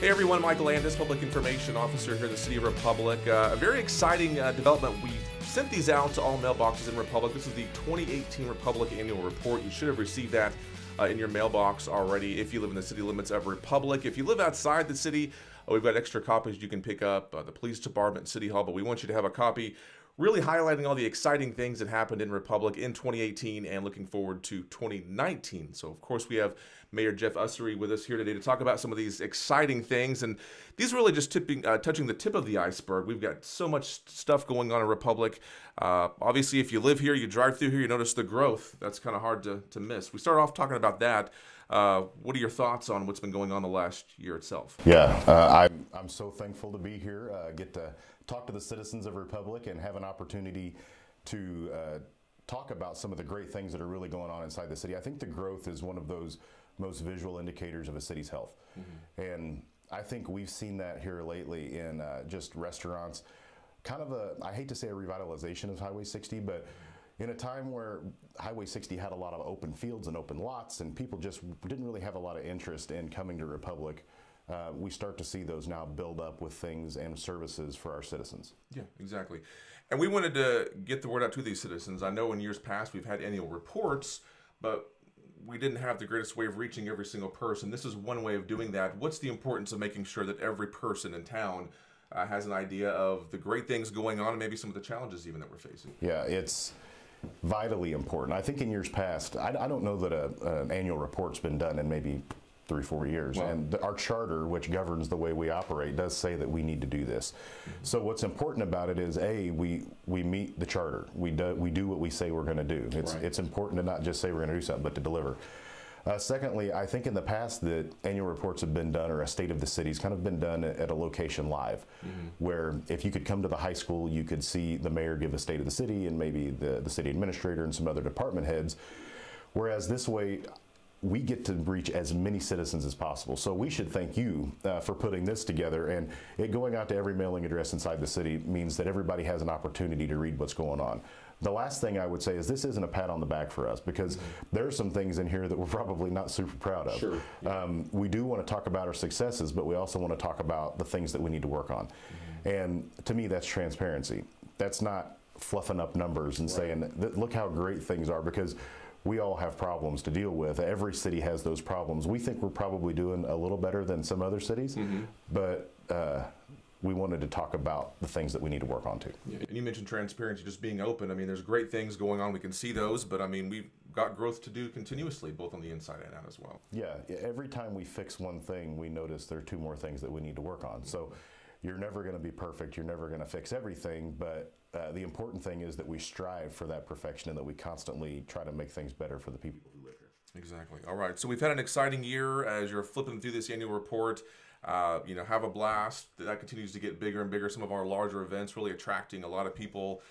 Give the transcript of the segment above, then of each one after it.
Hey everyone, Michael Landis, Public Information Officer here in the City of Republic. A very exciting development. We sent these out to all mailboxes in Republic. This is the 2018 Republic Annual Report. You should have received that in your mailbox already if you live in the city limits of Republic. If you live outside the city, we've got extra copies you can pick up, the Police Department and City Hall, but we want you to have a copy really highlighting all the exciting things that happened in Republic in 2018 and looking forward to 2019. So, of course, we have Mayor Jeff Ussery with us here today to talk about some of these exciting things. And these are really just touching the tip of the iceberg. We've got so much stuff going on in Republic. Obviously, if you live here, you drive through here, you notice the growth. That's kind of hard to miss. We start off talking about that. What are your thoughts on what's been going on the last year itself? Yeah, I'm so thankful to be here, get to talk to the citizens of Republic and have an opportunity to talk about some of the great things that are really going on inside the city. I think the growth is one of those most visual indicators of a city's health. And I think we've seen that here lately in just restaurants, kind of I hate to say a revitalization of Highway 60, but in a time where Highway 60 had a lot of open fields and open lots and people just didn't really have a lot of interest in coming to Republic, we start to see those now build up with things and services for our citizens. Yeah, exactly. And we wanted to get the word out to these citizens. I know in years past we've had annual reports, but we didn't have the greatest way of reaching every single person. This is one way of doing that. What's the importance of making sure that every person in town has an idea of the great things going on and maybe some of the challenges even that we're facing? Yeah, it's vitally important. I think in years past, I don't know that an annual report's been done in maybe 3-4 years. Wow. And our charter, which governs the way we operate, does say that we need to do this. So what's important about it is, A, we meet the charter. We do what we say we're going to do. It's important to not just say we're going to do something, but to deliver. Secondly, I think in the past that annual reports have been done, or a state of the city's kind of been done at a location live, where if you could come to the high school, you could see the mayor give a state of the city and maybe the city administrator and some other department heads. Whereas this way, we get to reach as many citizens as possible. So we should thank you for putting this together, and it going out to every mailing address inside the city means that everybody has an opportunity to read what's going on. The last thing I would say is this isn't a pat on the back for us, because there are some things in here that we're probably not super proud of. Sure. We do want to talk about our successes, but we also want to talk about the things that we need to work on. And to me, that's transparency. That's not fluffing up numbers and saying, look how great things are, because we all have problems to deal with. Every city has those problems. We think we're probably doing a little better than some other cities, but we wanted to talk about the things that we need to work on too. Yeah. And you mentioned transparency, just being open. I mean, there's great things going on. We can see those, but I mean, we've got growth to do continuously, both on the inside and out as well. Yeah, every time we fix one thing, we notice there are 2 more things that we need to work on. So you're never going to be perfect. You're never going to fix everything, but the important thing is that we strive for that perfection and that we constantly try to make things better for the people who live here. Exactly. All right. So we've had an exciting year as you're flipping through this annual report. Have a blast. That continues to get bigger and bigger. Some of our larger events really attracting a lot of people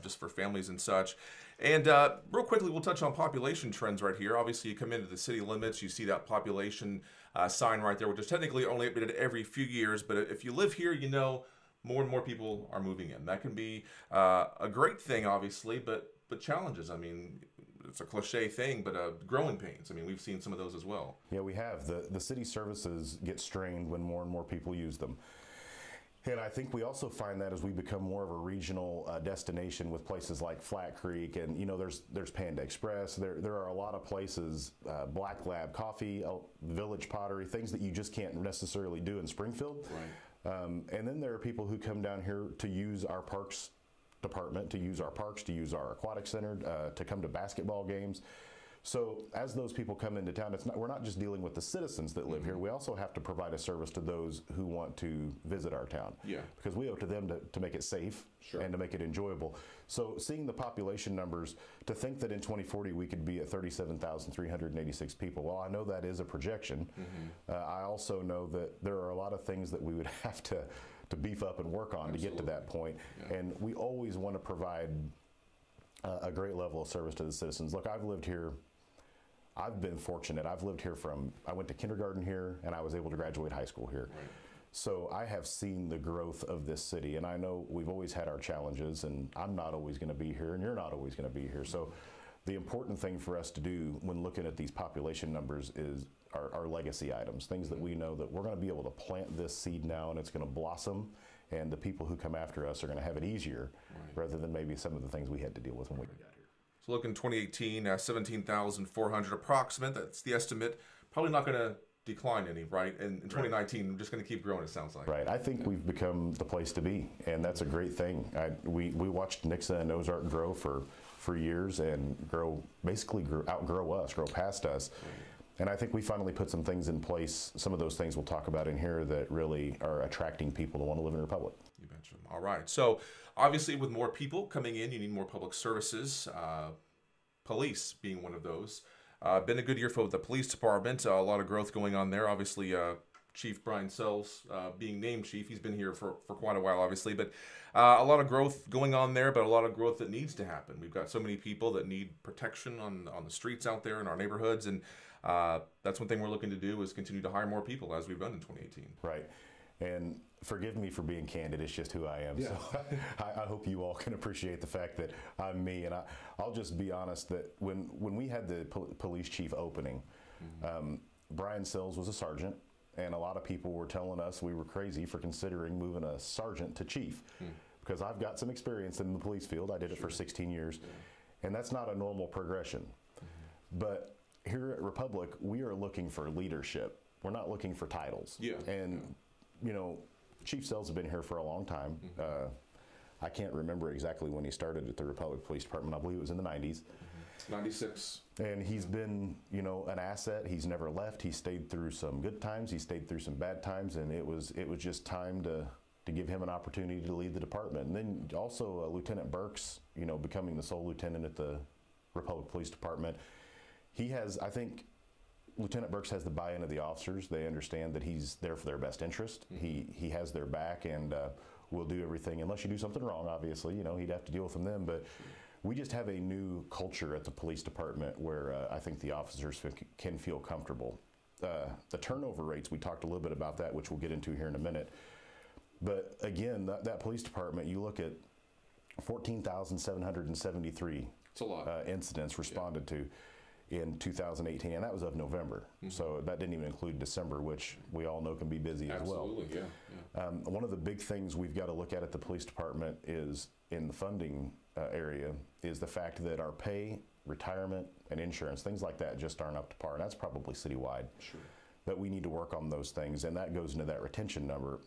just for families and such. And real quickly, we'll touch on population trends right here. Obviously, you come into the city limits, you see that population sign right there, which is technically only updated every few years. But if you live here, you know more and more people are moving in. That can be a great thing, obviously, but challenges. I mean, it's a cliche thing, but growing pains. I mean, we've seen some of those as well. Yeah, we have. The city services get strained when more and more people use them. And I think we also find that as we become more of a regional destination with places like Flat Creek, and there's Panda Express. There are a lot of places, Black Lab Coffee, Village Pottery, things that you just can't necessarily do in Springfield. Right. And then there are people who come down here to use our parks department, to use our parks, to use our aquatic center, to come to basketball games. So as those people come into town, we're not just dealing with the citizens that live here. We also have to provide a service to those who want to visit our town. Yeah. Because we owe it to them to make it safe and to make it enjoyable. So seeing the population numbers, to think that in 2040 we could be at 37,386 people, well, I know that is a projection. I also know that there are a lot of things that we would have to beef up and work on to get to that point. Yeah. And we always want to provide a great level of service to the citizens. Look, I've lived here. I've been fortunate. I've lived here I went to kindergarten here, and I was able to graduate high school here. Right. So I have seen the growth of this city, and I know we've always had our challenges, and I'm not always going to be here, and you're not always going to be here. So the important thing for us to do when looking at these population numbers is our legacy items, things that we know that we're going to be able to plant this seed now and it's going to blossom, and the people who come after us are going to have it easier, rather than maybe some of the things we had to deal with when we got here. So look, in 2018, 17,400 approximate, that's the estimate. Probably not going to decline any, right? And in 2019, we're just going to keep growing, it sounds like. Right. I think we've become the place to be, and that's a great thing. We watched Nixa and Ozark grow for years and basically outgrow us, grow past us. And I think we finally put some things in place, some of those things we'll talk about in here, that really are attracting people to want to live in Republic. You mentioned. All right. So obviously with more people coming in, you need more public services, police being one of those. Been a good year for the police department. A lot of growth going on there. Obviously, Chief Brian Sells being named chief. He's been here for quite a while, obviously. But a lot of growth going on there, but a lot of growth that needs to happen. We've got so many people that need protection on the streets out there in our neighborhoods. And that's one thing we're looking to do, is continue to hire more people as we've done in 2018. Right. And forgive me for being candid, it's just who I am. Yeah. So I hope you all can appreciate the fact that I'm me. And I'll just be honest that when we had the police chief opening, Brian Sells was a sergeant, and a lot of people were telling us we were crazy for considering moving a sergeant to chief, because I've got some experience in the police field. I did it for 16 years, and that's not a normal progression. But here at Republic, we are looking for leadership. We're not looking for titles. And you know, Chief Sells has been here for a long time. I can't remember exactly when he started at the Republic Police Department. I believe it was in the 90s. 96. And he's been, you know, an asset. He's never left. He stayed through some good times. He stayed through some bad times, and it was just time to give him an opportunity to lead the department. And then also Lieutenant Burks, you know, becoming the sole lieutenant at the Republic Police Department. He has, I think, Lieutenant Burks has the buy-in of the officers. They understand that he's there for their best interest. He has their back, and will do everything, unless you do something wrong, obviously. You know, he'd have to deal with them then. But we just have a new culture at the police department where I think the officers can feel comfortable. The turnover rates, we talked a little bit about that, which we'll get into here in a minute. But again, that police department, you look at 14,773 incidents responded to in 2018, and that was of November. So that didn't even include December, which we all know can be busy as well. Absolutely, yeah. One of the big things we've got to look at the police department is, in the funding area, is the fact that our pay, retirement, and insurance, things like that, just aren't up to par. And that's probably citywide. Sure. That we need to work on those things, and that goes into that retention number.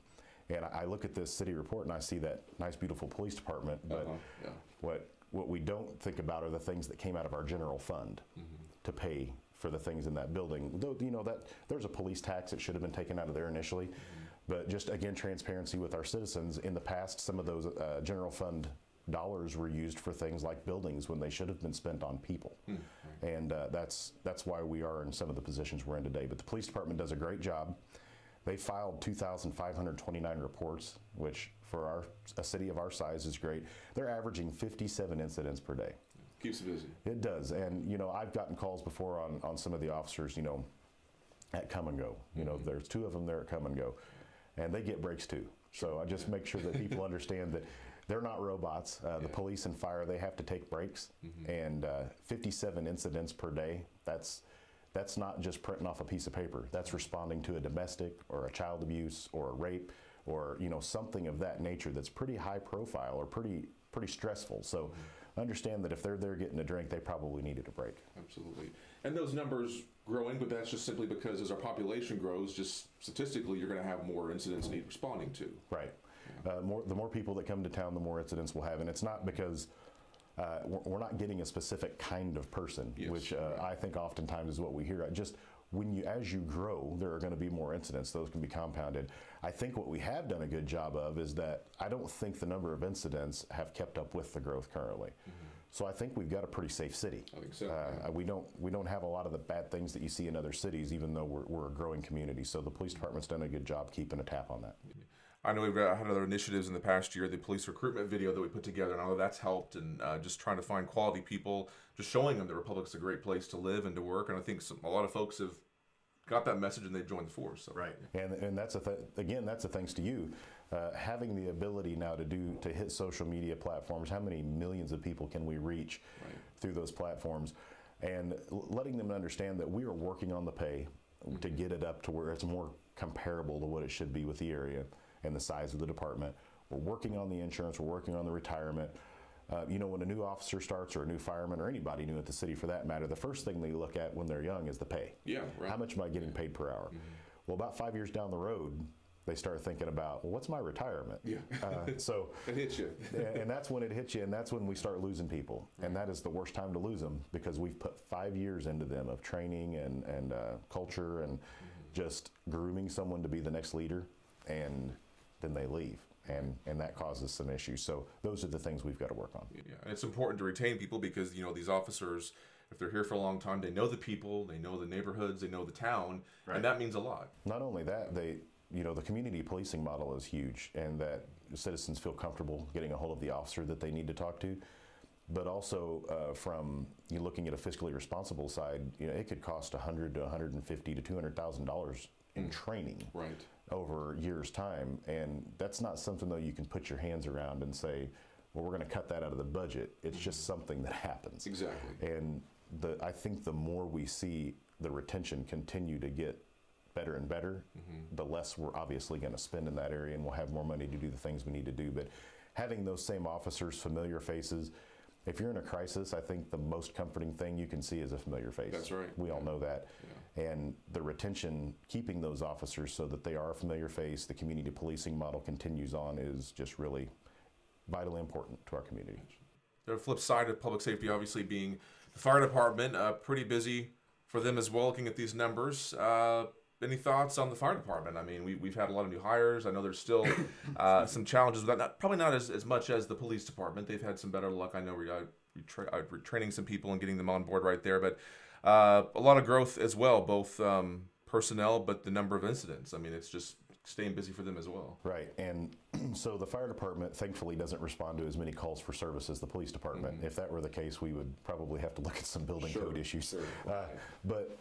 And I look at this city report and I see that nice, beautiful police department, but what we don't think about are the things that came out of our general fund to pay for the things in that building. Though, you know, that there's a police tax that should have been taken out of there initially, but just again, transparency with our citizens. In the past, some of those general fund dollars were used for things like buildings when they should have been spent on people. And that's why we are in some of the positions we're in today. But the police department does a great job. They filed 2,529 reports, which for a city of our size is great. They're averaging 57 incidents per day. Keeps you busy. It does. And, you know, I've gotten calls before on some of the officers, you know, at come and go. You know, there's 2 of them there at come and go. And they get breaks too. So I just make sure that people understand that they're not robots. The police and fire, they have to take breaks. And 57 incidents per day, that's not just printing off a piece of paper. That's responding to a domestic or a child abuse or a rape or, you know, something of that nature that's pretty high profile or pretty stressful. So understand that if they're there getting a drink, they probably needed a break. Absolutely. And those numbers growing, but that's just simply because as our population grows, just statistically, you're going to have more incidents need responding to. Right. The more people that come to town, the more incidents we'll have. And it's not because we're not getting a specific kind of person, which I think oftentimes is what we hear. Just as you grow, there are going to be more incidents. Those can be compounded. I think what we have done a good job of is that I don't think the number of incidents have kept up with the growth currently. So I think we've got a pretty safe city. I think so. We don't have a lot of the bad things that you see in other cities, even though we're a growing community. So the police department's done a good job keeping a tap on that. I know we've had other initiatives in the past year, the police recruitment video that we put together, and I know that's helped, and just trying to find quality people, just showing them that Republic's a great place to live and to work, and I think a lot of folks have got that message and they've joined the force. So. Right, and that's again, that's a thanks to you. Having the ability now to hit social media platforms, how many millions of people can we reach through those platforms, and letting them understand that we are working on the pay to get it up to where it's more comparable to what it should be with the area and the size of the department. We're working on the insurance, we're working on the retirement. You know, when a new officer starts, or a new fireman, or anybody new at the city for that matter, the first thing they look at when they're young is the pay. Yeah, right. How much am I getting paid per hour? Well, about 5 years down the road, they start thinking about, well, what's my retirement? Yeah. So it hits you. And that's when it hits you, and that's when we start losing people. And that is the worst time to lose them, because we've put 5 years into them of training and culture and just grooming someone to be the next leader, and then they leave. And that causes some issues. So those are the things we've got to work on. Yeah, and it's important to retain people, because, you know, these officers, if they're here for a long time, they know the people, they know the neighborhoods, they know the town, and that means a lot. Not only that, you know, the community policing model is huge, and that citizens feel comfortable getting a hold of the officer that they need to talk to. But also, from looking at a fiscally responsible side, you know, it could cost $100,000 to $150,000 to $200,000 in training over years' time, and that's not something though you can put your hands around and say, well, we're going to cut that out of the budget. It's just something that happens. Exactly. And I think the more we see the retention continue to get better and better, the less we're obviously going to spend in that area, and we'll have more money to do the things we need to do. But having those same officers, familiar faces, if you're in a crisis, I think the most comforting thing you can see is a familiar face. That's right. We all know that. Yeah. And the retention, keeping those officers so that they are a familiar face, the community policing model continues on, is just really vitally important to our community. The flip side of public safety, obviously, being the fire department, pretty busy for them as well, looking at these numbers. Any thoughts on the fire department? I mean, we've had a lot of new hires. I know there's still some challenges with that. Probably not as much as the police department. They've had some better luck. I know we're training some people and getting them on board right there. But a lot of growth as well, both personnel, but the number of incidents. I mean, it's just staying busy for them as well. Right. And so the fire department, thankfully, doesn't respond to as many calls for service as the police department. If that were the case, we would probably have to look at some building code issues. But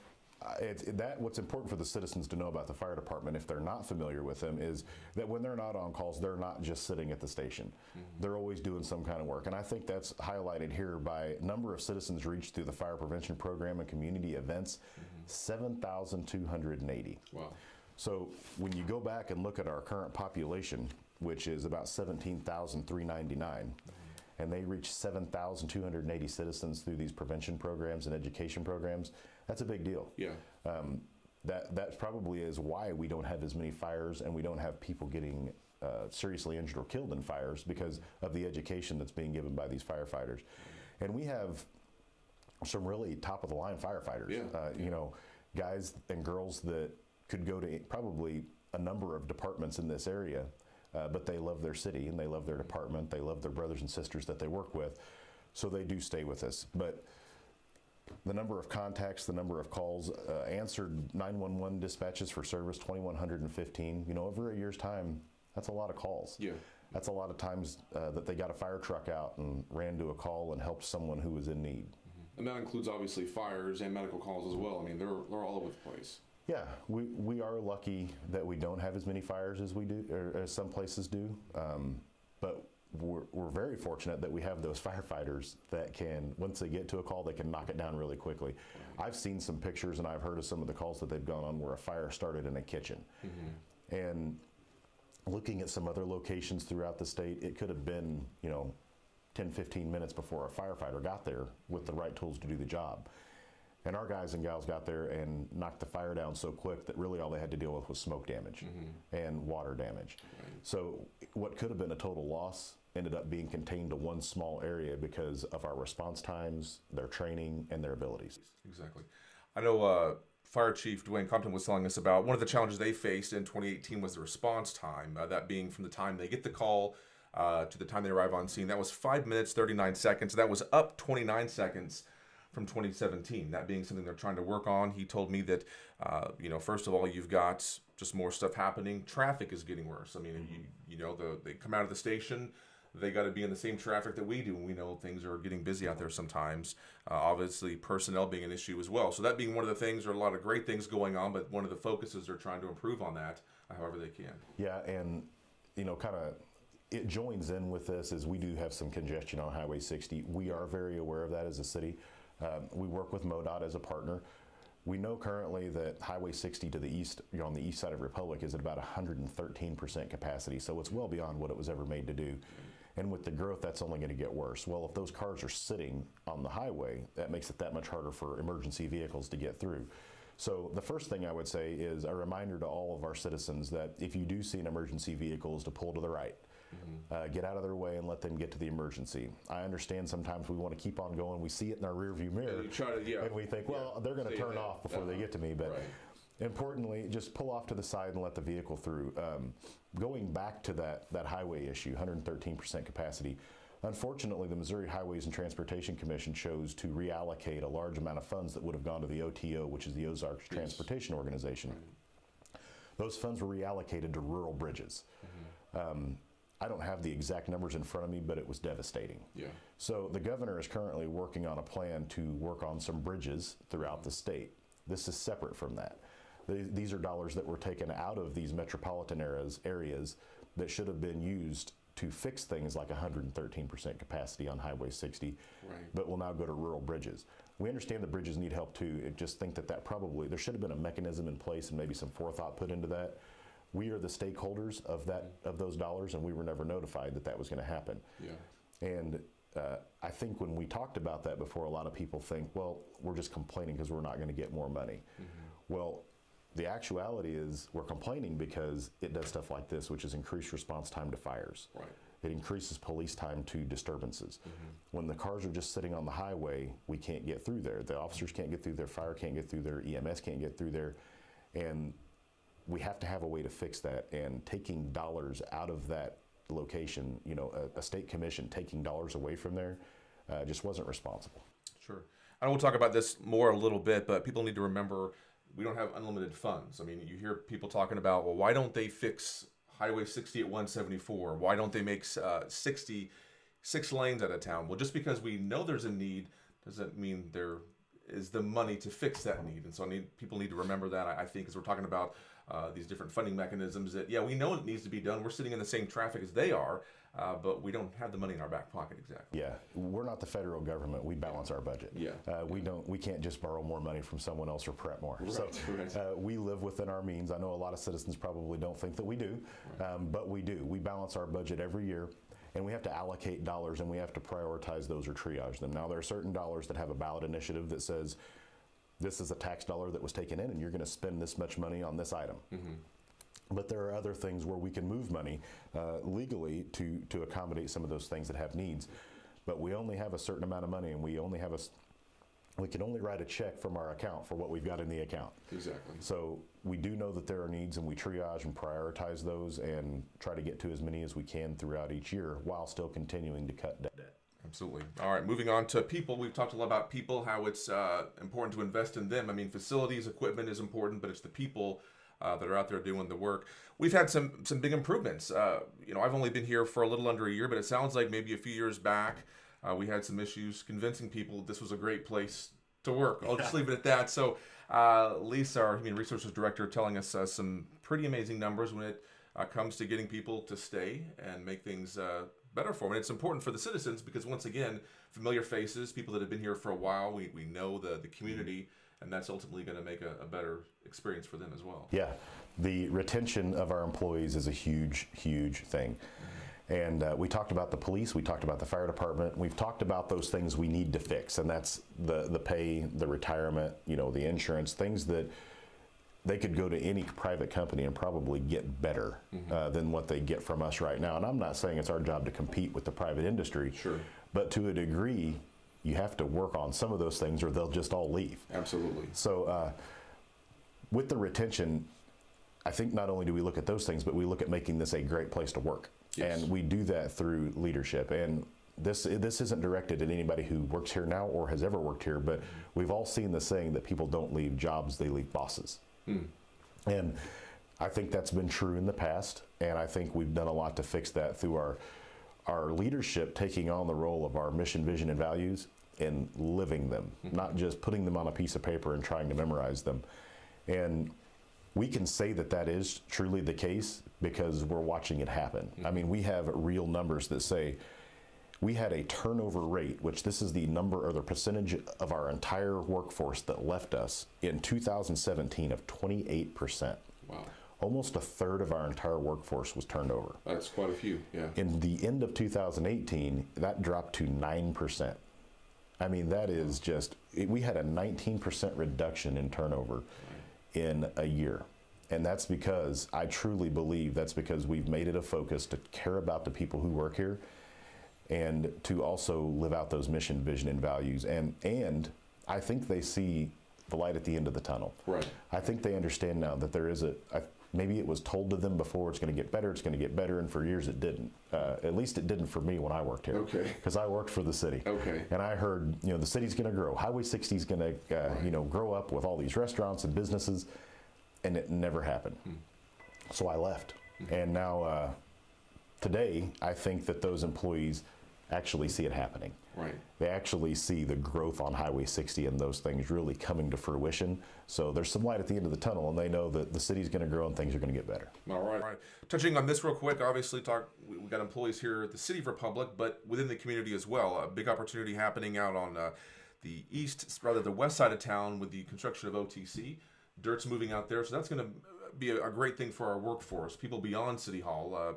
what's important for the citizens to know about the fire department, if they're not familiar with them, is that when they're not on calls, they're not just sitting at the station. They're always doing some kind of work. And I think that's highlighted here by number of citizens reached through the fire prevention program and community events, 7,280. Wow. So when you go back and look at our current population, which is about 17,399, and they reach 7,280 citizens through these prevention programs and education programs, that's a big deal. Yeah. That probably is why we don't have as many fires, and we don't have people getting seriously injured or killed in fires, because of the education that's being given by these firefighters. And we have some really top of the line firefighters. You know, guys and girls that could go to probably a number of departments in this area, but they love their city and they love their department. They love their brothers and sisters that they work with, so they do stay with us. But the number of contacts, the number of calls, answered 911 dispatches for service, 2,115. You know, over a year's time, that's a lot of calls. Yeah. That's a lot of times that they got a fire truck out and ran to a call and helped someone who was in need. And that includes obviously fires and medical calls as well. I mean, they're all over the place. Yeah, we are lucky that we don't have as many fires as we do, or as some places do. But we're very fortunate that we have those firefighters that can, once they get to a call, they can knock it down really quickly. I've seen some pictures and I've heard of some of the calls that they've gone on where a fire started in a kitchen. And looking at some other locations throughout the state, it could have been, 10, 15 minutes before a firefighter got there with the right tools to do the job. And our guys and gals got there and knocked the fire down so quick that really all they had to deal with was smoke damage and water damage. So what could have been a total loss ended up being contained to one small area because of our response times, their training, and their abilities. Exactly. I know Fire Chief Dwayne Compton was telling us about one of the challenges they faced in 2018 was the response time, that being from the time they get the call to the time they arrive on scene. That was 5 minutes, 39 seconds. That was up 29 seconds from 2017, that being something they're trying to work on. He told me that, first of all, you've got just more stuff happening. Traffic is getting worse. I mean, they come out of the station, they got to be in the same traffic that we do. And we know things are getting busy out there sometimes. Obviously, personnel being an issue as well. So that being one of the things, there are a lot of great things going on, but one of the focuses are trying to improve on that however they can. Yeah, and kind of it joins in with this is we do have some congestion on Highway 60. We are very aware of that as a city. We work with MoDOT as a partner. We know currently that Highway 60 to the east, on the east side of Republic, is at about 113% capacity. So it's well beyond what it was ever made to do. And with the growth, that's only going to get worse. Well, if those cars are sitting on the highway, that makes it that much harder for emergency vehicles to get through. So the first thing I would say is a reminder to all of our citizens that if you do see an emergency vehicle, is to pull to the right. Get out of their way and let them get to the emergency. I understand sometimes we want to keep on going. We see it in our rearview mirror, and we think, well, they're going to turn off before they get to me. But importantly, just pull off to the side and let the vehicle through. Going back to that highway issue, 113% capacity. Unfortunately, the Missouri Highways and Transportation Commission chose to reallocate a large amount of funds that would have gone to the OTO, which is the Ozarks Transportation Organization. Those funds were reallocated to rural bridges. I don't have the exact numbers in front of me, but it was devastating. So the governor is currently working on a plan to work on some bridges throughout the state. This is separate from that. These are dollars that were taken out of these metropolitan areas that should have been used to fix things like 113% capacity on Highway 60, but will now go to rural bridges. We understand the bridges need help too. I just think that probably, there should have been a mechanism in place and maybe some forethought put into that. We are the stakeholders of those dollars, and we were never notified that was going to happen. And I think when we talked about that before, a lot of people think, well, we're just complaining because we're not going to get more money. Well, the actuality is we're complaining because it does stuff like this, which is increased response time to fires. It increases police time to disturbances. When the cars are just sitting on the highway, we can't get through there. The officers can't get through there, fire can't get through there, EMS can't get through there. And we have to have a way to fix that, and taking dollars out of that location, a state commission taking dollars away from there just wasn't responsible. Sure. I know we'll talk about this more a little bit, but people need to remember we don't have unlimited funds. I mean, you hear people talking about, well, why don't they fix Highway 60 at 174? Why don't they make 66 lanes out of town? Well, just because we know there's a need doesn't mean there is the money to fix that need. And so people need to remember that, I think, as we're talking about these different funding mechanisms that, we know it needs to be done. We're sitting in the same traffic as they are, but we don't have the money in our back pocket exactly. We're not the federal government. We balance our budget. We can't just borrow more money from someone else or prep more. So we live within our means. I know a lot of citizens probably don't think that we do, but we do. We balance our budget every year. And we have to allocate dollars, and we have to prioritize those or triage them. Now, there are certain dollars that have a ballot initiative that says, this is a tax dollar that was taken in, and you're going to spend this much money on this item. But there are other things where we can move money legally to accommodate some of those things that have needs. But we only have a certain amount of money, and we can only write a check from our account for what we've got in the account. So we do know that there are needs, and we triage and prioritize those and try to get to as many as we can throughout each year while still continuing to cut debt. Absolutely. All right, moving on to people. We've talked a lot about people, how it's important to invest in them. I mean, facilities, equipment is important, but it's the people that are out there doing the work. We've had some big improvements. I've only been here for a little under a year, but it sounds like maybe a few years back, we had some issues convincing people this was a great place to work. I'll just leave it at that. So Lisa, our Human Resources Director, telling us some pretty amazing numbers when it comes to getting people to stay and make things better for them. And it's important for the citizens because, once again, familiar faces, people that have been here for a while, we know the community, and that's ultimately going to make a better experience for them as well. The retention of our employees is a huge, huge thing. And we talked about the police, we talked about the fire department, we've talked about those things we need to fix, and that's the pay, the retirement, the insurance, things that they could go to any private company and probably get better than what they get from us right now. And I'm not saying it's our job to compete with the private industry, but to a degree, you have to work on some of those things or they'll just all leave. Absolutely. So with the retention, I think not only do we look at those things, but we look at making this a great place to work. And we do that through leadership. And this isn't directed at anybody who works here now or has ever worked here, but we've all seen the saying that people don't leave jobs, they leave bosses. And I think that's been true in the past, and I think we've done a lot to fix that through our leadership taking on the role of our mission, vision, and values and living them, not just putting them on a piece of paper and trying to memorize them. And we can say that that is truly the case because we're watching it happen. I mean, we have real numbers that say we had a turnover rate, which this is the number or the percentage of our entire workforce that left us in 2017 of 28%. Wow. Almost a third of our entire workforce was turned over. That's quite a few, yeah. In the end of 2018, that dropped to 9%. I mean, that is just, we had a 19% reduction in turnover in a year. And that's because, I truly believe that's because we've made it a focus to care about the people who work here and to also live out those mission, vision, and values. And I think they see the light at the end of the tunnel. Right. I think they understand now that there is maybe it was told to them before it's going to get better, and for years it didn't. At least it didn't for me when I worked here. Okay. Because I worked for the city. Okay. And I heard, the city's going to grow. Highway 60 is going to, right. Grow up with all these restaurants and businesses, and it never happened. So I left. And now, today, I think that those employees actually see it happening. Right. They actually see the growth on Highway 60 and those things really coming to fruition. So there's some light at the end of the tunnel, and they know that the city's going to grow and things are going to get better. All right. Touching on this real quick, obviously we got employees here at the City of Republic, but within the community as well. A big opportunity happening out on the west side of town with the construction of OTC. Dirt's moving out there, so that's going to be a great thing for our workforce. People beyond City Hall,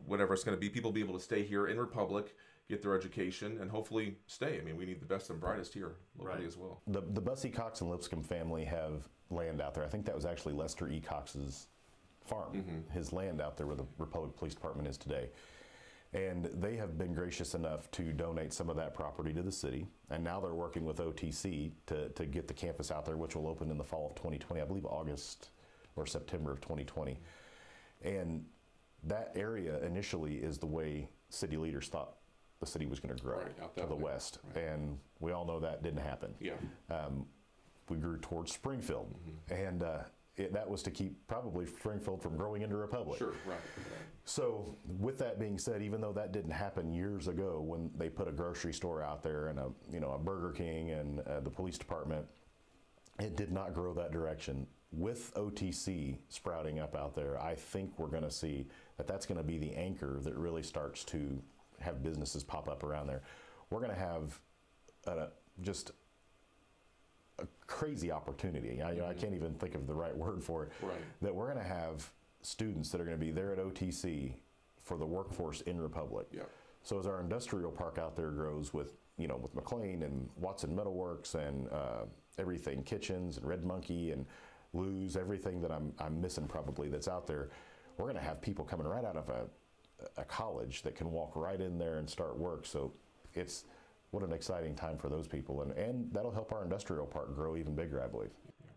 whatever it's going to be, people be able to stay here in Republic, get their education, and hopefully stay. I mean, we need the best and brightest here locally as well. The Bussey, Cox, and Lipscomb family have land out there. I think that was actually Lester E. Cox's farm, his land out there where the Republic Police Department is today. And they have been gracious enough to donate some of that property to the city. And now they're working with OTC to get the campus out there, which will open in the fall of 2020, I believe August or September of 2020. And that area initially is the way city leaders thought the city was going to grow to the west. Right. And we all know that didn't happen. Yeah. We grew towards Springfield. And that was to keep probably Springfield from growing into Republic. Sure, right. So with that being said, even though that didn't happen years ago when they put a grocery store out there and a Burger King and the police department, it did not grow that direction. With OTC sprouting up out there, I think we're going to see that that's going to be the anchor that really starts to have businesses pop up around there. We're going to have just a crazy opportunity. I can't even think of the right word for it. Right. That we're going to have students that are going to be there at OTC for the workforce in Republic. Yeah. So as our industrial park out there grows with McLean and Watson Metalworks and everything, Kitchens and Red Monkey and Lou's, everything that I'm missing probably that's out there, we're going to have people coming right out of a college that can walk right in there and start work. So what an exciting time for those people, and that'll help our industrial park grow even bigger, I believe.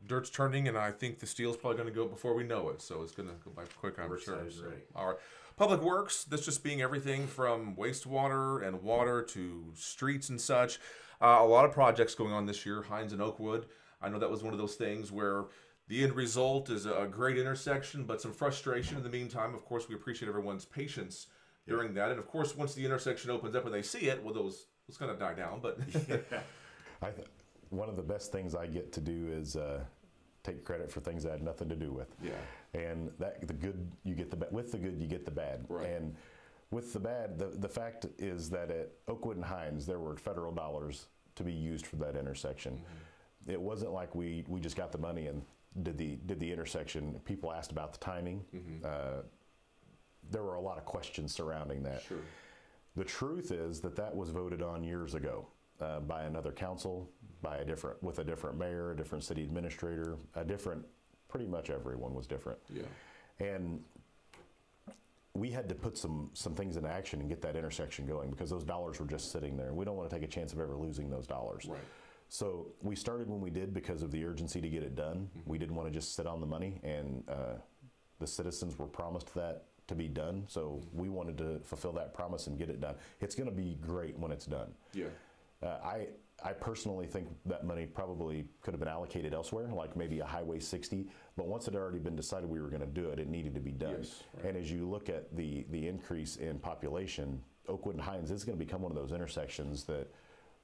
Dirt's turning, and I think the steel's probably going to go before we know it, so it's going to go by quick, I'm sure. So, all right. Public Works, this just being everything from wastewater and water to streets and such. A lot of projects going on this year, Hines and Oakwood. I know that was one of those things where the end result is a great intersection, but some frustration in the meantime. Of course, we appreciate everyone's patience during that. And of course, once the intersection opens up and they see it, well, it's going to die down. But one of the best things I get to do is take credit for things I had nothing to do with. Yeah. And the good you get the bad. With the good you get the bad. Right. And with the bad, the fact is that at Oakwood and Hines there were federal dollars to be used for that intersection. It wasn't like we just got the money and did the intersection. People asked about the timing. There were a lot of questions surrounding that. Sure. The truth is that was voted on years ago by another council, with a different mayor, a different city administrator, pretty much everyone was different. Yeah. And we had to put some things into action and get that intersection going because those dollars were just sitting there. We don't want to take a chance of ever losing those dollars. Right. So we started when we did because of the urgency to get it done. We didn't want to just sit on the money, and the citizens were promised that to be done. So we wanted to fulfill that promise and get it done. It's going to be great when it's done. Yeah. I personally think that money probably could have been allocated elsewhere, like maybe a Highway 60. But once it had already been decided we were going to do it, it needed to be done. Yes, right. And as you look at the increase in population, Oakwood and Hines is going to become one of those intersections that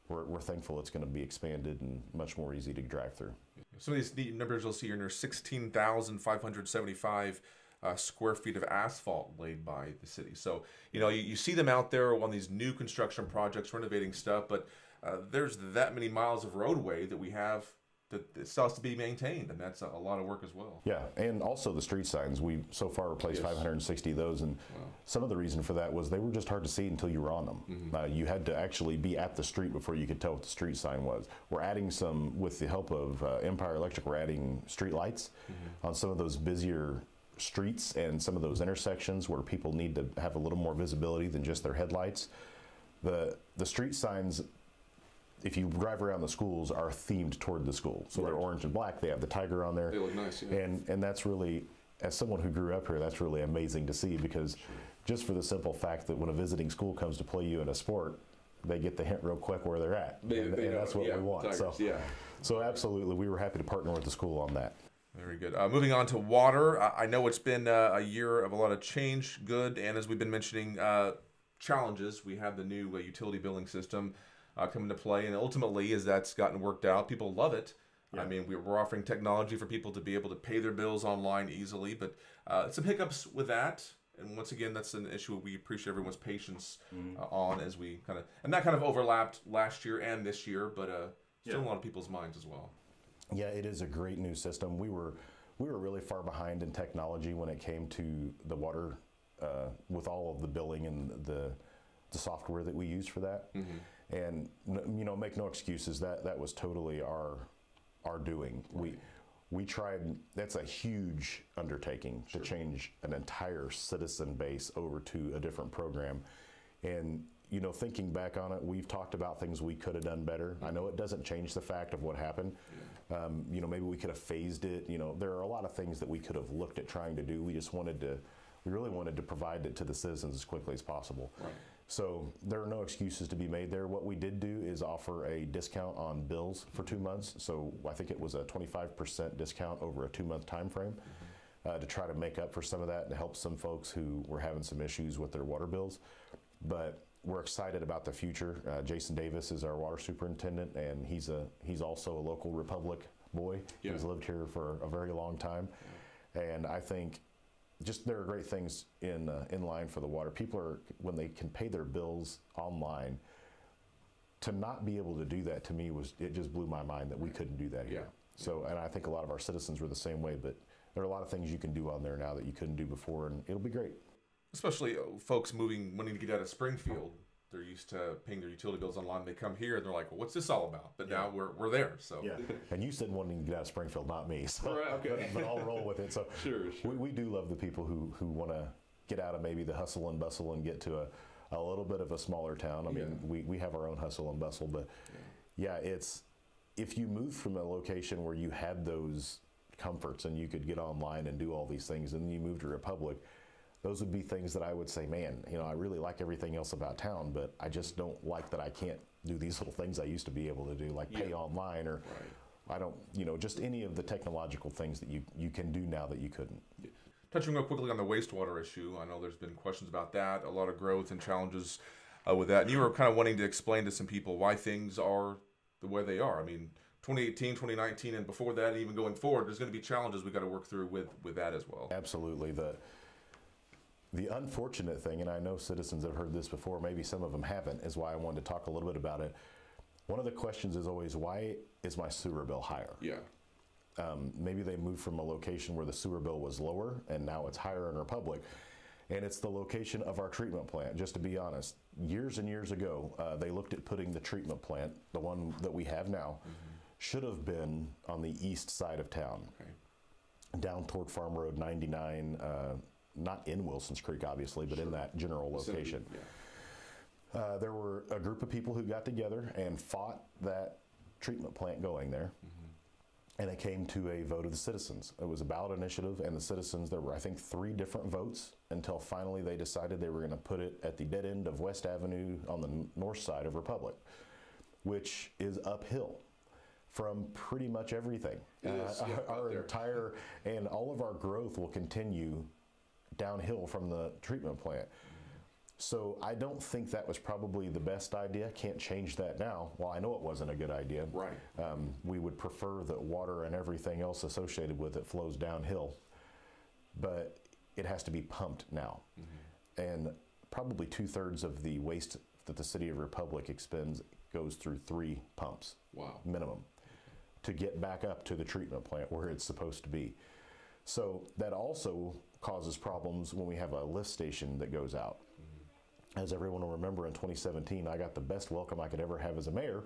we're thankful it's going to be expanded and much more easy to drive through. Some of these neat numbers you'll see here, there's 16,575 square feet of asphalt laid by the city. So, you see them out there on these new construction projects, renovating stuff, but there's that many miles of roadway that we have that still has to be maintained, and that's a lot of work as well. Yeah, and also the street signs. We've so far replaced 560 of those, and some of the reason for that was they were just hard to see until you were on them. You had to actually be at the street before you could tell what the street sign was. We're adding some, with the help of Empire Electric, we're adding street lights on some of those busier streets and some of those intersections where people need to have a little more visibility than just their headlights. The street signs, if you drive around the schools, are themed toward the school. So they're orange and black. They have the tiger on there. They look nice, yeah. And that's really, as someone who grew up here, that's really amazing to see, because just for the simple fact that when a visiting school comes to play you in a sport, they get the hint real quick where they're at. And that's what we want. Tigers, so absolutely, we were happy to partner with the school on that. Very good. Moving on to water. I know it's been a year of a lot of change, good, and as we've been mentioning, challenges. We have the new utility billing system come into play, and ultimately, as that's gotten worked out, people love it. I mean, we're offering technology for people to be able to pay their bills online easily, but some hiccups with that. And once again, that's an issue we appreciate everyone's patience on, as we and that kind of overlapped last year and this year, but still in a lot of people's minds as well. Yeah, it is a great new system. We were really far behind in technology when it came to the water, with all of the billing and the software that we used for that. And make no excuses, that was totally our doing. We tried. That's a huge undertaking to change an entire citizen base over to a different program. And thinking back on it, we've talked about things we could have done better. I know it doesn't change the fact of what happened. Maybe we could have phased it. There are a lot of things that we could have looked at trying to do. We really wanted to provide it to the citizens as quickly as possible. Right. So there are no excuses to be made there. What we did do is offer a discount on bills for 2 months. So I think it was a 25% discount over a 2-month time frame to try to make up for some of that and help some folks who were having some issues with their water bills. But we're excited about the future. Jason Davis is our water superintendent, and he's also a local Republic boy. He's lived here for a very long time, and I think just there are great things in line for the water. People are, when they can pay their bills online, to not be able to do that, to me, it just blew my mind that we couldn't do that here. So, and I think a lot of our citizens were the same way, but there are a lot of things you can do on there now that you couldn't do before, and it'll be great. Especially folks wanting to get out of Springfield. They're used to paying their utility bills online. They come here and they're like, well, what's this all about? But now we're there. So and you said wanting to get out of Springfield, not me. So, okay. but I'll roll with it. So sure. We do love the people who want to get out of maybe the hustle and bustle and get to a little bit of a smaller town. I mean, we have our own hustle and bustle, but it's, if you move from a location where you had those comforts and you could get online and do all these things, and then you move to Republic, those would be things that I would say, man, I really like everything else about town, but I just don't like that I can't do these little things I used to be able to do, like pay online, or I don't, just any of the technological things that you can do now that you couldn't. Touching real quickly on the wastewater issue, I know there's been questions about that, a lot of growth and challenges with that. And you were kind of wanting to explain to some people why things are the way they are. I mean, 2018, 2019, and before that, even going forward, there's going to be challenges we got to work through with that as well. Absolutely. The unfortunate thing, and I know citizens have heard this before, maybe some of them haven't, is why I wanted to talk a little bit about it. One of the questions is always, why is my sewer bill higher? Maybe they moved from a location where the sewer bill was lower and now it's higher in Republic. And it's the location of our treatment plant. Just to be honest, years and years ago, they looked at putting the treatment plant, the one that we have now, should have been on the east side of town, down toward Farm Road 99, not in Wilson's Creek, obviously, but in that general location. There were a group of people who got together and fought that treatment plant going there. And it came to a vote of the citizens. It was a ballot initiative, and the citizens, there were, I think, 3 different votes until finally they decided they were going to put it at the dead end of West Avenue on the north side of Republic, which is uphill from pretty much everything. Our entire, and all of our growth will continue downhill from the treatment plant. So I don't think that was probably the best idea. Can't change that now. Well, I know it wasn't a good idea. Right. We would prefer that water and everything else associated with it flows downhill, but it has to be pumped now. And probably 2/3 of the waste that the City of Republic expends goes through 3 pumps. Wow. Minimum, to get back up to the treatment plant where it's supposed to be. So that also causes problems when we have a lift station that goes out. As everyone will remember, in 2017, I got the best welcome I could ever have as a mayor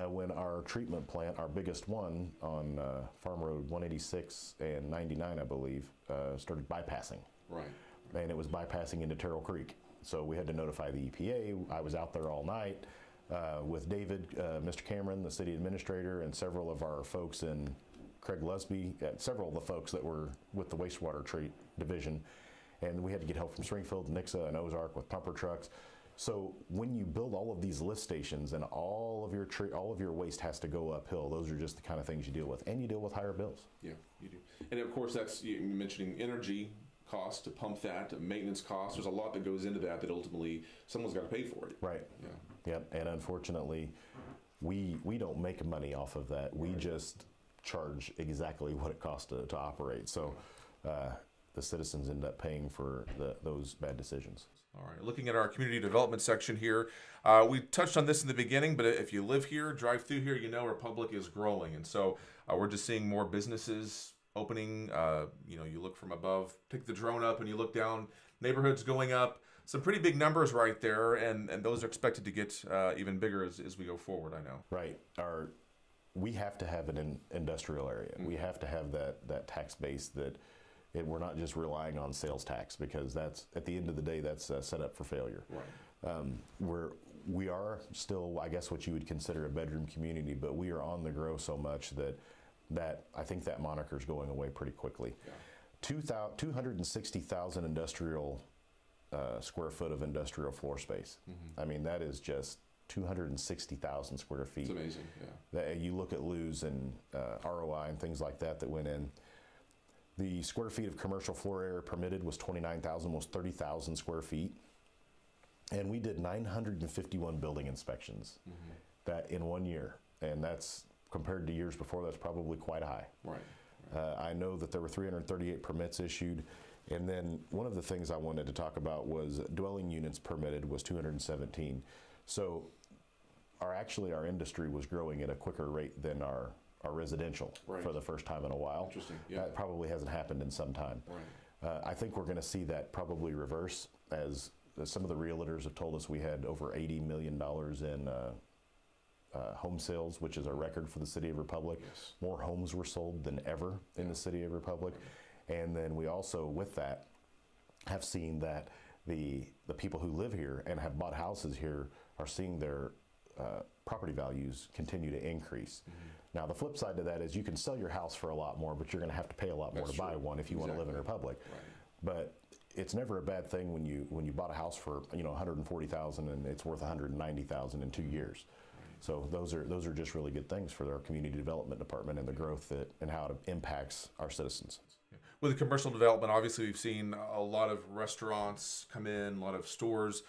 when our treatment plant, our biggest one on Farm Road 186 and 99, I believe, started bypassing. Right. And it was bypassing into Terrell Creek. So we had to notify the EPA. I was out there all night with David, Mr. Cameron, the city administrator, and several of our folks in Craig Lusby, several of the folks that were with the wastewater treat division. And we had to get help from Springfield, Nixa, and Ozark with pumper trucks. So when you build all of these lift stations and all of your waste has to go uphill, those are just the kind of things you deal with, and you deal with higher bills. Yeah, you do. And of course, that's you mentioning energy costs to pump that, maintenance costs. There's a lot that goes into that ultimately someone's got to pay for it. Right. Yeah. Yep. And unfortunately, we don't make money off of that. We just charge exactly what it costs to operate. So the citizens end up paying for those bad decisions. All right, looking at our community development section here, we touched on this in the beginning, but if you live here, drive through here, you know Republic is growing. And so we're just seeing more businesses opening. You look from above, pick the drone up and you look down, neighborhoods going up. Some pretty big numbers right there, and those are expected to get even bigger as we go forward, I know. Right. We have to have an industrial area. We have to have that tax base that we're not just relying on sales tax, because that's, at the end of the day, that's set up for failure. Right. We are still, I guess, what you would consider a bedroom community, but we are on the grow so much that I think that moniker is going away pretty quickly. Yeah. 260,000 industrial square foot of industrial floor space. I mean, that is just 260,000 square feet. It's amazing. Yeah. You look at Luz and ROI and things like that went in. The square feet of commercial floor area permitted was 29,000, almost 30,000 square feet. And we did 951 building inspections that in 1 year. And that's, compared to years before, that's probably quite high. Right. I know that there were 338 permits issued. And then one of the things I wanted to talk about was dwelling units permitted was 217. So our industry was growing at a quicker rate than our residential for the first time in a while. Interesting. Yeah. That probably hasn't happened in some time. Right. I think we're going to see that probably reverse, as some of the realtors have told us we had over $80 million in home sales, which is a record for the City of Republic. Yes. More homes were sold than ever in the City of Republic. And then we also, with that, have seen that the people who live here and have bought houses here are seeing their property values continue to increase. Now, the flip side to that is you can sell your house for a lot more, but you're going to have to pay a lot more to buy one if you want to live in Republic. Right. But it's never a bad thing when you bought a house for $140,000 and it's worth $190,000 in 2 years. So those are just really good things for our community development department and the growth and how it impacts our citizens. With the commercial development, obviously we've seen a lot of restaurants come in, a lot of stores,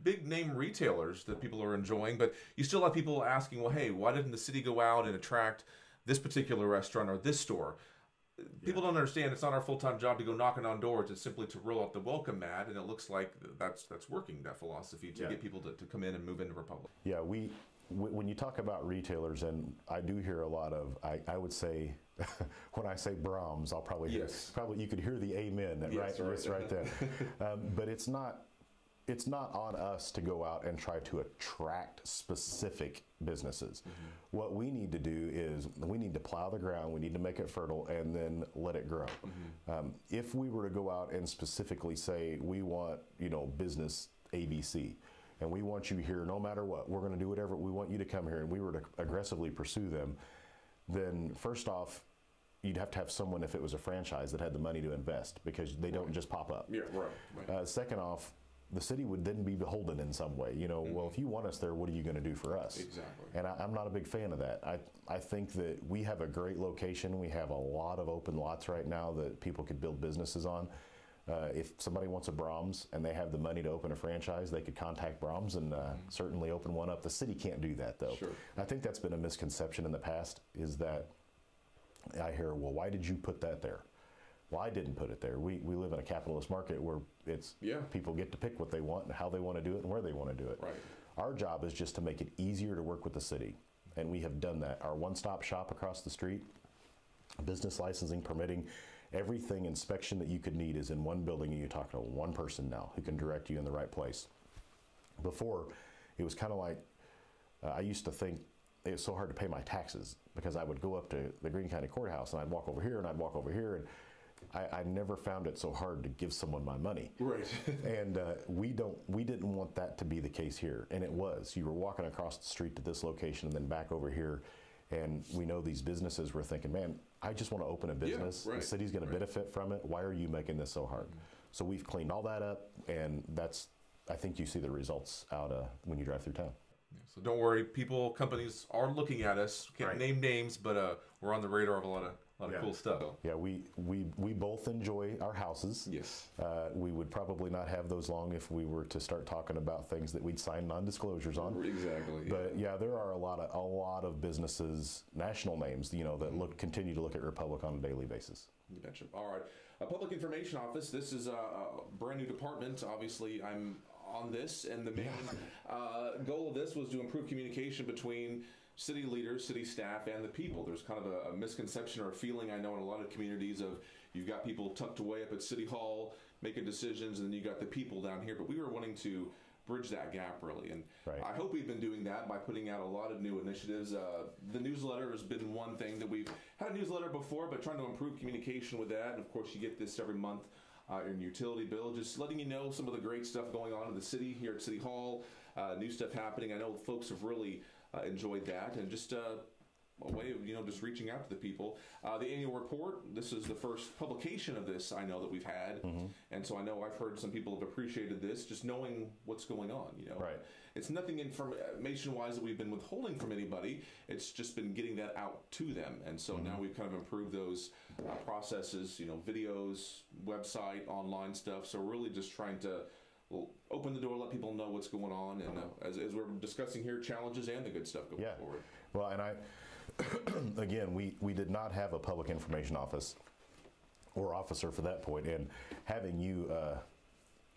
big name retailers that people are enjoying, but you still have people asking, well, hey, why didn't the city go out and attract this particular restaurant or this store? People don't understand it's not our full-time job to go knocking on doors. It's simply to roll out the welcome mat, and it looks like that's working, that philosophy, to get people to come in and move into Republic. Yeah, when you talk about retailers, and I do hear a lot of, I would say, when I say Brahms, I'll probably you could hear the amen right there. But it's not on us to go out and try to attract specific businesses. What we need to do is we need to plow the ground, we need to make it fertile, and then let it grow. If we were to go out and specifically say we want business ABC, and we want you here no matter what, we're going to do whatever, we want you to come here, and we were to aggressively pursue them, then first off, you'd have to have someone, if it was a franchise, that had the money to invest, because they don't just pop up. Yeah, right. Second off, the city would then be beholden in some way. Well, if you want us there, what are you going to do for us? Exactly. And I'm not a big fan of that. I think that we have a great location. We have a lot of open lots right now that people could build businesses on. If somebody wants a Brahms and they have the money to open a franchise, they could contact Brahms and certainly open one up. The city can't do that, though. Sure. I think that's been a misconception in the past, is that I hear, well, why did you put that there? Well, I didn't put it there. We live in a capitalist market where it's people get to pick what they want and how they want to do it and where they want to do it. Right. Our job is just to make it easier to work with the city, and we have done that. Our one-stop shop across the street, business licensing, permitting, everything, inspection that you could need is in one building, and you talk to one person now who can direct you in the right place. Before, it was kind of like, I used to think it was so hard to pay my taxes because I would go up to the Greene County Courthouse and I'd walk over here and I'd walk over here, and I never found it so hard to give someone my money. Right. And we didn't want that to be the case here, and it was. You were walking across the street to this location and then back over here. And we know these businesses were thinking, man, I just want to open a business. The city's going to benefit from it. Why are you making this so hard? So we've cleaned all that up, and I think you see the results out when you drive through town. So don't worry, companies are looking at us. Can't name names, but we're on the radar of a lot of cool stuff. Yeah, we both enjoy our houses. Yes. We would probably not have those long if we were to start talking about things that we'd sign non-disclosures on. Exactly. But yeah, there are a lot of businesses, national names, that continue to look at Republic on a daily basis. You betcha. All right. Public Information Office. This is a brand new department. Obviously, I'm on this, and the main goal of this was to improve communication between city leaders, city staff, and the people. There's kind of a misconception or a feeling, I know, in a lot of communities of you've got people tucked away up at City Hall making decisions, and then you got the people down here. But we were wanting to bridge that gap, really. And I hope we've been doing that by putting out a lot of new initiatives. The newsletter has been one thing that we've had a newsletter before, but trying to improve communication with that. And of course, you get this every month in your utility bill, just letting you know some of the great stuff going on in the city here at City Hall, new stuff happening. I know folks have really enjoyed that, and just a way of just reaching out to the people. The annual report, this is the first publication of this I know that we've had, and so I know I've heard some people have appreciated this, just knowing what's going on. Right. It's nothing information-wise that we've been withholding from anybody. It's just been getting that out to them, and so now we've kind of improved those processes. Videos, website, online stuff. So we're really just trying to open the door, let people know what's going on, and as we're discussing here, challenges and the good stuff going forward. Well, and again, we did not have a public information office or officer for that point, and having you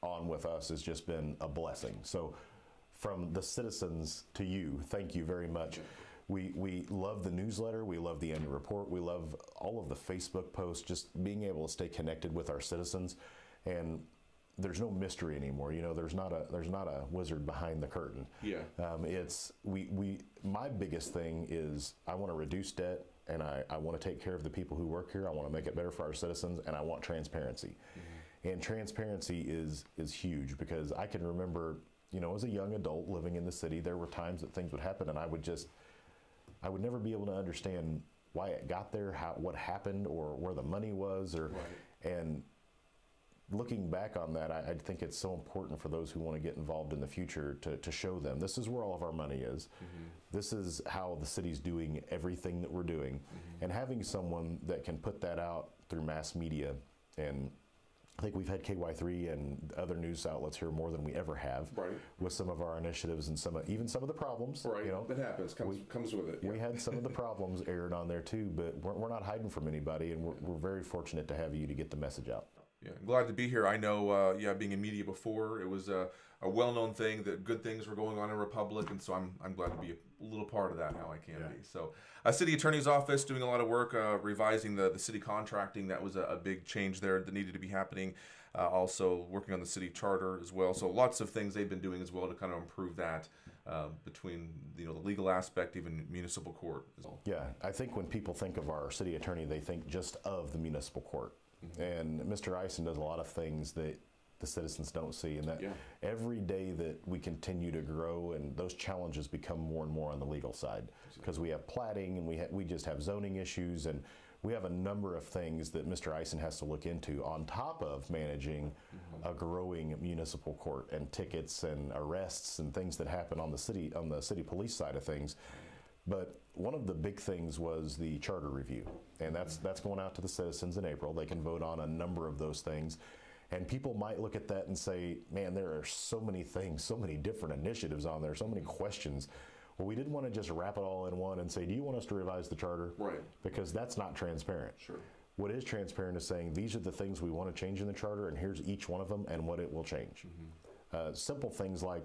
on with us has just been a blessing. So from the citizens to you, thank you very much. We love the newsletter, we love the annual report, we love all of the Facebook posts, just being able to stay connected with our citizens. And there's no mystery anymore. There's not a wizard behind the curtain. Yeah. My biggest thing is I want to reduce debt, and I want to take care of the people who work here. I want to make it better for our citizens, and I want transparency. And transparency is huge, because I can remember, as a young adult living in the city, there were times that things would happen, and I would never be able to understand why it got there, what happened, or where the money was, and looking back on that, I think it's so important for those who want to get involved in the future to show them this is where all of our money is. This is how the city's doing everything that we're doing. And having someone that can put that out through mass media, and I think we've had KY3 and other news outlets here more than we ever have with some of our initiatives and even some of the problems. That happens, comes with it. We had some of the problems aired on there too, but we're not hiding from anybody, and we're very fortunate to have you to get the message out. Yeah, glad to be here. I know, being in media before, it was a well-known thing that good things were going on in Republic, and so I'm glad to be a little part of that now. I can be. So, City Attorney's Office doing a lot of work revising the city contracting. That was a big change there that needed to be happening. Also working on the city charter as well. So lots of things they've been doing as well to kind of improve that between the legal aspect, even municipal court as well. Yeah, I think when people think of our city attorney, they think just of the municipal court. And Mr. Eisen does a lot of things that the citizens don't see, and that every day that we continue to grow, and those challenges become more and more on the legal side, because we have platting, and we just have zoning issues, and we have a number of things that Mr. Eisen has to look into on top of managing a municipal court and tickets and arrests and things that happen on the city police side of things. But one of the big things was the charter review, and that's going out to the citizens in April. They can vote on a number of those things, And people might look at that and say, man, there are so many things, so many different initiatives on there, so many questions. Well, we didn't want to just wrap it all in one and say, do you want us to revise the charter? Right. Because that's not transparent. Sure. What is transparent is saying, these are the things we want to change in the charter, and here's each one of them and what it will change. Simple things like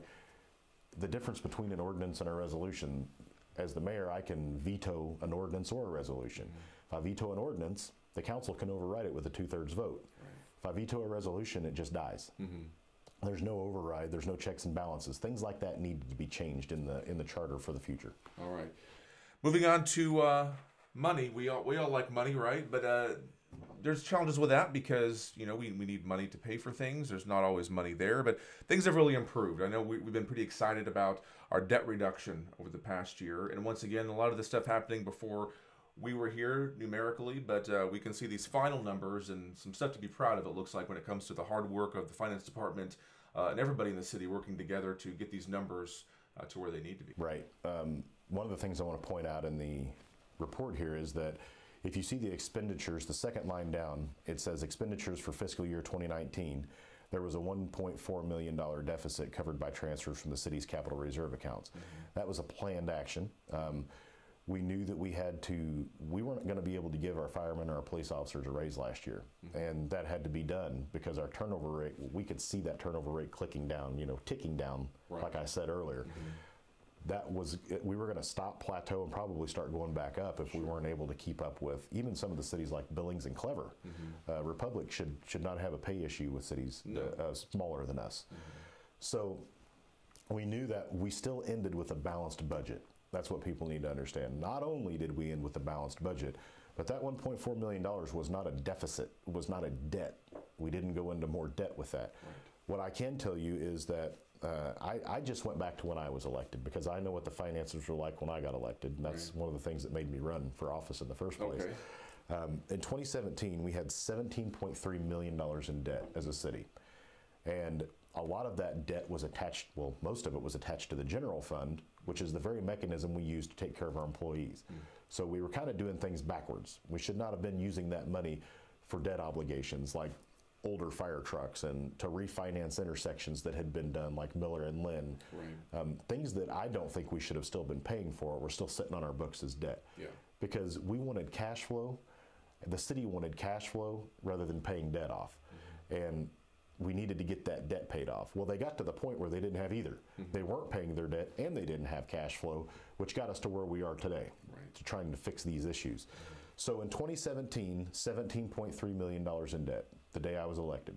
the difference between an ordinance and a resolution. As the mayor, I can veto an ordinance or a resolution. If I veto an ordinance, the council can override it with a 2/3 vote. Right. If I veto a resolution, it just dies. There's no override, there's no checks and balances. Things like that need to be changed in the charter for the future. All right. Moving on to money. We all like money, right? But there's challenges with that because, you know, we need money to pay for things. There's not always money there, but things have really improved. I know we've been pretty excited about our debt reduction over the past year. And once again, a lot of the stuff happening before we were here numerically, but we can see these final numbers and some stuff to be proud of, it looks like, when it comes to the hard work of the finance department and everybody in the city working together to get these numbers to where they need to be. Right. One of the things I want to point out in the report here is that if you see the expenditures, the second line down, it says expenditures for fiscal year 2019. There was a $1.4 million deficit covered by transfers from the city's capital reserve accounts. That was a planned action. We knew that we weren't going to be able to give our firemen or our police officers a raise last year. And that had to be done because our turnover rate, we could see that turnover rate clicking down, ticking down, right, like I said earlier. We were going to stop, plateau, and probably start going back up if we weren't able to keep up with even some of the cities like Billings and Clever. Republic should not have a pay issue with cities smaller than us. So we knew that we still ended with a balanced budget. That's what people need to understand. Not only did we end with a balanced budget, but that $1.4 million was not a deficit, was not a debt. We didn't go into more debt with that. Right. What I can tell you is that I just went back to when I was elected because I know what the finances were like when I got elected, and that's one of the things that made me run for office in the first place. In 2017, we had $17.3 million in debt as a city, and a lot of that debt was attached, well, most of it was attached to the general fund, which is the very mechanism we use to take care of our employees. So we were kind of doing things backwards. We should not have been using that money for debt obligations like older fire trucks and to refinance intersections that had been done like Miller and Lynn. Right. Things that I don't think we should have still been paying for were still sitting on our books as debt. Yeah. Because we wanted cash flow, the city wanted cash flow rather than paying debt off. And we needed to get that debt paid off. Well, they got to the point where they didn't have either. They weren't paying their debt and they didn't have cash flow, which got us to where we are today, to trying to fix these issues. So in 2017, $17.3 million in debt, the day I was elected.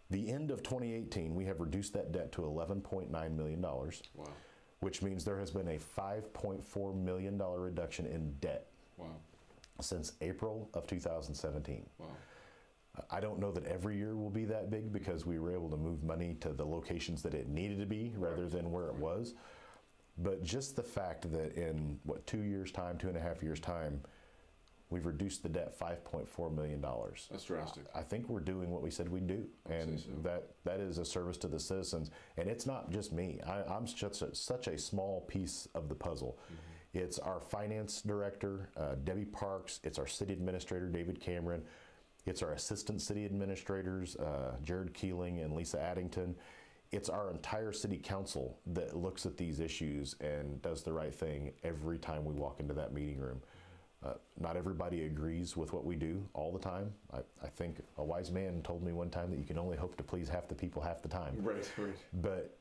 The end of 2018, we have reduced that debt to $11.9 million, which means there has been a $5.4 million reduction in debt since April of 2017. I don't know that every year will be that big because we were able to move money to the locations that it needed to be rather than where it was. But just the fact that in, 2 years' time, 2.5 years' time, we've reduced the debt $5.4 million. That's drastic. I think we're doing what we said we'd do. And that is a service to the citizens. And it's not just me. I'm just such a small piece of the puzzle. It's our finance director, Debbie Parks. It's our city administrator, David Cameron. It's our assistant city administrators, Jared Keeling and Lisa Addington. It's our entire city council that looks at these issues and does the right thing every time we walk into that meeting room. Not everybody agrees with what we do all the time. I think a wise man told me one time that you can only hope to please half the people half the time. Right. But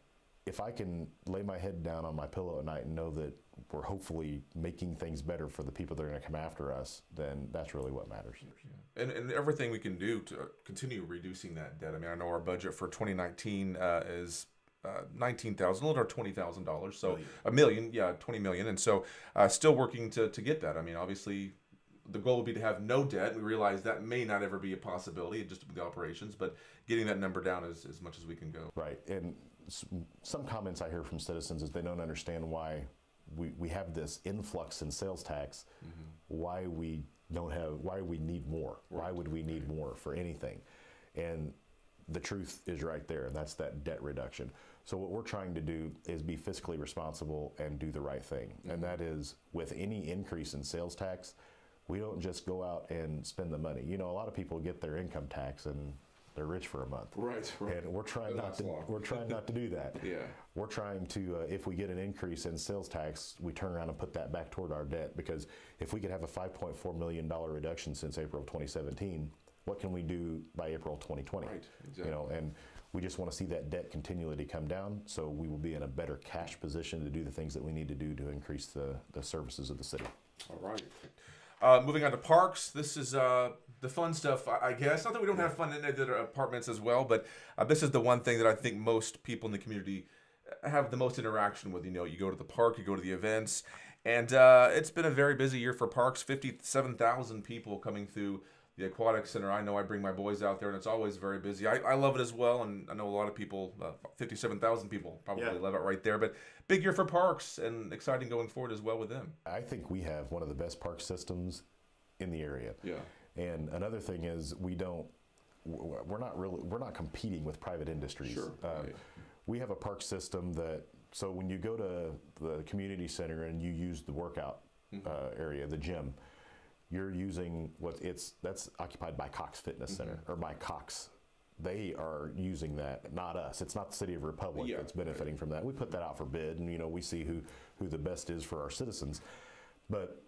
if I can lay my head down on my pillow at night and know that we're hopefully making things better for the people that are going to come after us, then that's really what matters. And everything we can do to continue reducing that debt. I mean, I know our budget for 2019 is $19,000, a little over $20,000, so $1 million, $20 million, and so still working to get that. I mean, obviously, the goal would be to have no debt. We realize that may not ever be a possibility, just with the operations, but getting that number down as much as we can go. Right, and some comments I hear from citizens is they don't understand why we have this influx in sales tax, why we need more. Why would we need more for anything? And the truth is right there, and that's that debt reduction. So what we're trying to do is be fiscally responsible and do the right thing. And that is, with any increase in sales tax, we don't just go out and spend the money. You know, a lot of people get their income tax and they're rich for a month. Right. And we're trying not to do that. Yeah. We're trying to, if we get an increase in sales tax, we turn around and put that back toward our debt, because if we could have a $5.4 million reduction since April of 2017, what can we do by April of 2020? Right, exactly. You know, and we just want to see that debt continually come down, so we will be in a better cash position to do the things that we need to do to increase the services of the city. All right. Moving on to parks, this is the fun stuff, I guess. Not that we don't have fun in other apartments as well, but this is the one thing that I think most people in the community have the most interaction with. You know, you go to the park, you go to the events, and it's been a very busy year for parks. 57,000 people coming through the Aquatic Center. I know I bring my boys out there, and it's always very busy. I love it as well, and I know a lot of people, 57,000 people probably love it right there. But big year for parks, and exciting going forward as well with them. I think we have one of the best park systems in the area. Yeah. And another thing is we're not competing with private industries. Sure. Right. We have a park system that, so when you go to the community center and you use the workout area, the gym, you're using that's occupied by Cox Fitness Center, or by Cox. They are using that, not us. It's not the City of Republic that's benefiting from that. We put that out for bid, and you know, we see who the best is for our citizens. But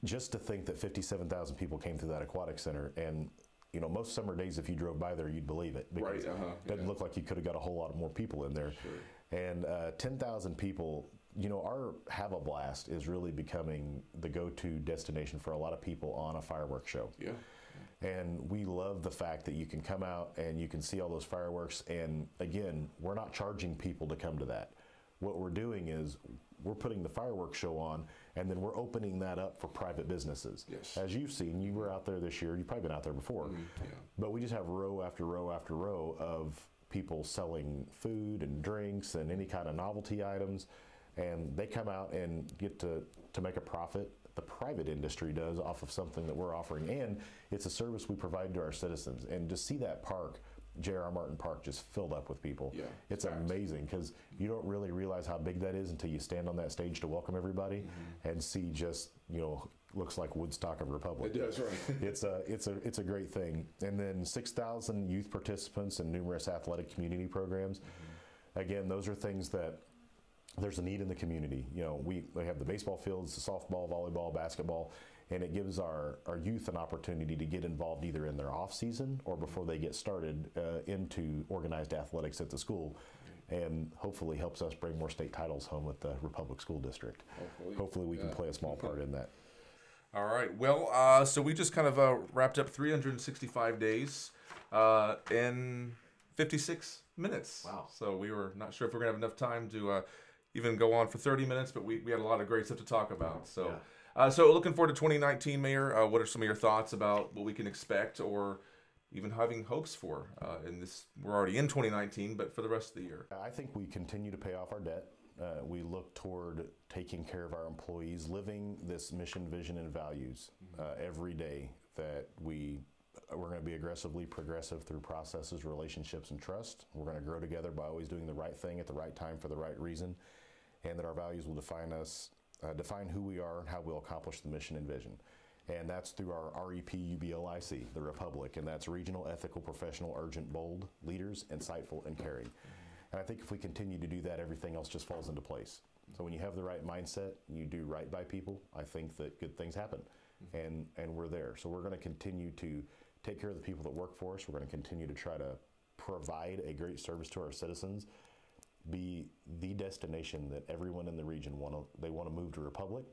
just to think that 57,000 people came through that Aquatic Center, and you know, most summer days, if you drove by there, you'd believe it, because it doesn't look like you could have got a whole lot more people in there. Sure. And 10,000 people. You know, our Have a Blast is really becoming the go-to destination for a lot of people on a fireworks show. Yeah. And we love the fact that you can come out and you can see all those fireworks. And again, we're not charging people to come to that. What we're doing is we're putting the fireworks show on, and then we're opening that up for private businesses. Yes. As you've seen, you were out there this year. You've probably been out there before. But we just have row after row after row of people selling food and drinks and any kind of novelty items. And they come out and get to make a profit. The private industry does off of something that we're offering, and it's a service we provide to our citizens. And to see that park, J.R. Martin Park, just filled up with people, it's amazing, because you don't really realize how big that is until you stand on that stage to welcome everybody and see just, you know, looks like Woodstock of Republic. It does, right? It's a great thing. And then 6,000 youth participants and numerous athletic community programs. Again, those are things that there's a need in the community. You know, we have the baseball fields, the softball, volleyball, basketball, and it gives our youth an opportunity to get involved either in their off season or before they get started into organized athletics at the school, and hopefully helps us bring more state titles home with the Republic School District. Hopefully we can play a small part in that. All right. Well, so we just kind of wrapped up 365 days in 56 minutes. Wow. So we were not sure if we're going to have enough time to even go on for 30 minutes, but we had a lot of great stuff to talk about. So so looking forward to 2019, Mayor. What are some of your thoughts about what we can expect, or even having hopes for in this? We're already in 2019, but for the rest of the year. I think we continue to pay off our debt. We look toward taking care of our employees, living this mission, vision, and values every day, that we're going to be aggressively progressive through processes, relationships, and trust. We're going to grow together by always doing the right thing at the right time for the right reason, and that our values will define us, define who we are and how we'll accomplish the mission and vision. And that's through our REPUBLIC, the Republic, and that's regional, ethical, professional, urgent, bold, leaders, insightful, and caring. And I think if we continue to do that, everything else just falls into place. So when you have the right mindset and you do right by people, I think that good things happen. And we're there. So we're going to continue to take care of the people that work for us. We're going to continue to try to provide a great service to our citizens, be the destination that everyone in the region want to move to Republic,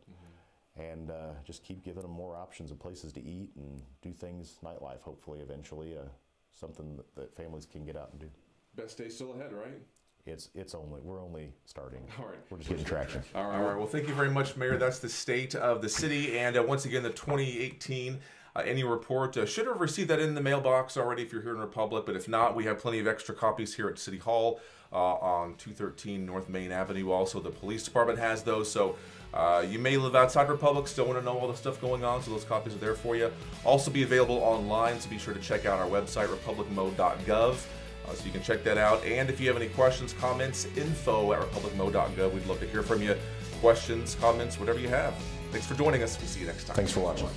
and just keep giving them more options and places to eat and do things, nightlife, hopefully, eventually, something that families can get out and do. Best day still ahead, right? We're only starting. All right. We're just getting traction. All right. Well, thank you very much, Mayor. That's the state of the city. And once again, the 2018 annual report. Should have received that in the mailbox already if you're here in Republic. But if not, we have plenty of extra copies here at City Hall on 213 North Main Avenue. Also, the police department has those. So you may live outside Republic, still want to know all the stuff going on. So those copies are there for you. Also be available online. So be sure to check out our website, republicmo.gov. So you can check that out. And if you have any questions, comments, info@republicmo.gov. We'd love to hear from you. Questions, comments, whatever you have. Thanks for joining us. We'll see you next time. Thanks for watching.